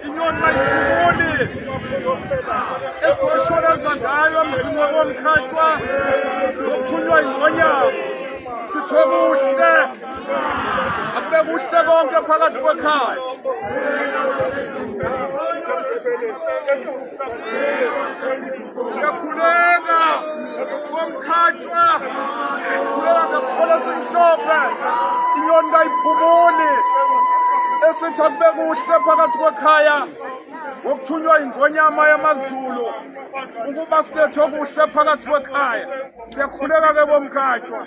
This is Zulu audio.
Inyoni mayiphumuli esiwashweleza ngayo emzini womkhathwa wokuthunywa ingonyama sithe kuhle akube kuhle konke phakathi kwekhaya siyakhuleka womkhathwa sikhuleka ngesithole simhlophe inyoni kayiphumuli esithi akube kuhle phakathi kwekhaya ngokuthunywa ingonyama yamaZulu ukuba silethe kuhle phakathi kwekhaya siyakhuleka ke bomkhathwa